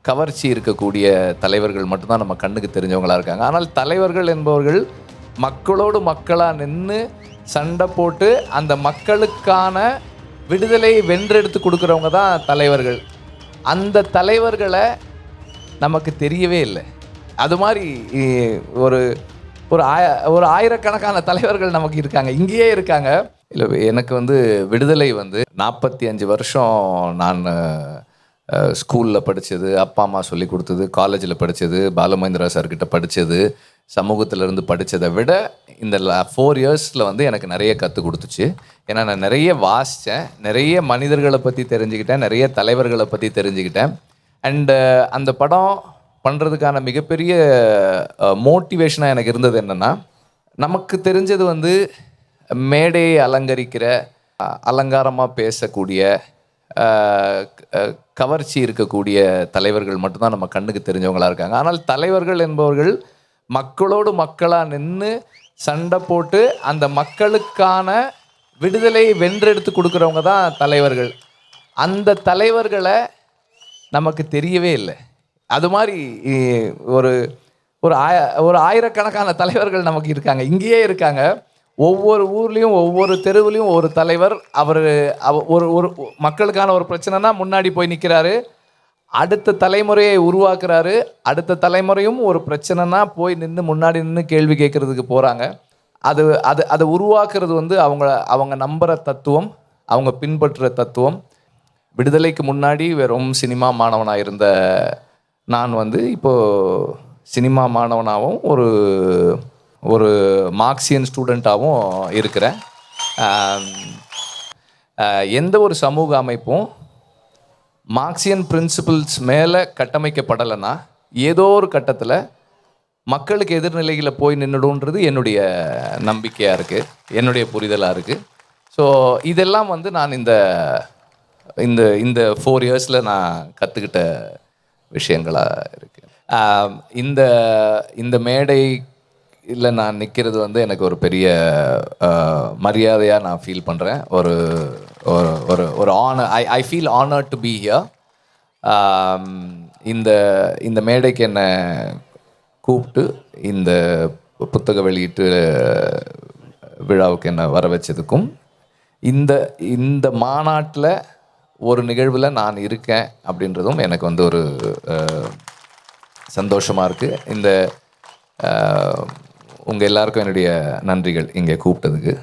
கவர்ச்சி இருக்கக்கூடிய தலைவர்கள் மட்டும்தான் நம்ம கண்ணுக்கு தெரிஞ்சவங்களா இருக்காங்க. ஆனால் தலைவர்கள் என்பவர்கள் மக்களோடு மக்களாக நின்று சண்டை போட்டு அந்த மக்களுக்கான விடுதலை வென்றெடுத்து கொடுக்குறவங்க தான் தலைவர்கள். அந்த தலைவர்களை நமக்கு தெரியவே இல்லை. அது மாதிரி ஒரு ஒரு ஆயிரக்கணக்கான தலைவர்கள் நமக்கு இருக்காங்க, இங்கேயே இருக்காங்க. இல்லை, எனக்கு விடுதலை 45 வருஷம் நான் ஸ்கூலில் படித்தது, அப்பா அம்மா சொல்லி கொடுத்தது, காலேஜில் படித்தது, பாலுமகேந்திரா சார்கிட்ட படித்தது, சமூகத்திலேருந்து படித்ததை விட இந்த 4 இயர்ஸில் எனக்கு நிறைய கற்றுக் கொடுத்துச்சு. ஏன்னா நான் நிறைய வாசித்தேன், நிறைய மனிதர்களை பற்றி தெரிஞ்சுக்கிட்டேன், நிறைய தலைவர்களை பற்றி தெரிஞ்சுக்கிட்டேன். அண்டு அந்த படம் பண்ணுறதுக்கான மிகப்பெரிய மோட்டிவேஷனாக எனக்கு இருந்தது என்னென்னா, நமக்கு தெரிஞ்சது மேடையை அலங்கரிக்கிற, அலங்காரமாக பேசக்கூடிய, கவர்ச்சி இருக்கக்கூடிய தலைவர்கள் மட்டும்தான் நம்ம கண்ணுக்கு தெரிஞ்சவங்களா இருக்காங்க. ஆனால் தலைவர்கள் என்பவர்கள் மக்களோடு மக்களாக நின்று சண்டை போட்டு அந்த மக்களுக்கான விடுதலை வென்றெடுத்து கொடுக்குறவங்க தான் தலைவர்கள். அந்த தலைவர்களை நமக்கு தெரியவே இல்லை. அது மாதிரி ஒரு ஆயிரக்கணக்கான தலைவர்கள் நமக்கு இருக்காங்க, இங்கேயே இருக்காங்க. ஒவ்வொரு ஊர்லேயும் ஒவ்வொரு தெருவுலையும் ஒரு தலைவர். அவர் ஒரு மக்களுக்கான ஒரு பிரச்சனைனா முன்னாடி போய் நிற்கிறாரு, அடுத்த தலைமுறையை உருவாக்குறாரு. அடுத்த தலைமுறையும் ஒரு பிரச்சனைனா போய் முன்னாடி நின்று கேள்வி கேட்குறதுக்கு போகிறாங்க. அதை உருவாக்குறது அவங்க நம்புகிற தத்துவம், அவங்க பின்பற்றுற தத்துவம். விடுதலைக்கு முன்னாடி வெறும் சினிமா மாணவனாக இருந்த நான் இப்போது சினிமா மாணவனாகவும் ஒரு மார்க்சியன் ஸ்டூடெண்ட்டாகவும் இருக்கிறேன். எந்த ஒரு சமூக அமைப்பும் மார்க்சியன் பிரின்சிபிள்ஸ் மேலே கட்டமைக்கப்படலைன்னா ஏதோ ஒரு கட்டத்தில் மக்களுக்கு எதிர்நிலைகளை போய் நின்றுடுன்றது என்னுடைய நம்பிக்கையாக இருக்குது, என்னுடைய புரிதலாக இருக்குது. ஸோ இதெல்லாம் நான் இந்த 4 இயர்ஸில் நான் கற்றுக்கிட்ட விஷயங்களாக இருக்குது. இந்த மேடை இல்லை நான் நிற்கிறது எனக்கு ஒரு பெரிய மரியாதையாக நான் ஃபீல் பண்ணுறேன். ஒரு honour, I feel honoured to be here. இந்த மேடைக்கு என்னை கூப்பிட்டு இந்த புத்தக வெளியீட்டு விழாவுக்கு என்னை வர வச்சதுக்கும், இந்த மாநாட்டில் ஒரு நிகழ்வில் நான் இருக்கேன் அப்படின்றதும் எனக்கு ஒரு சந்தோஷமாக இருக்குது. உங்கள் எல்லாருக்கும் என்னுடைய நன்றிகள் இங்கே கூப்பிட்டதுக்கு.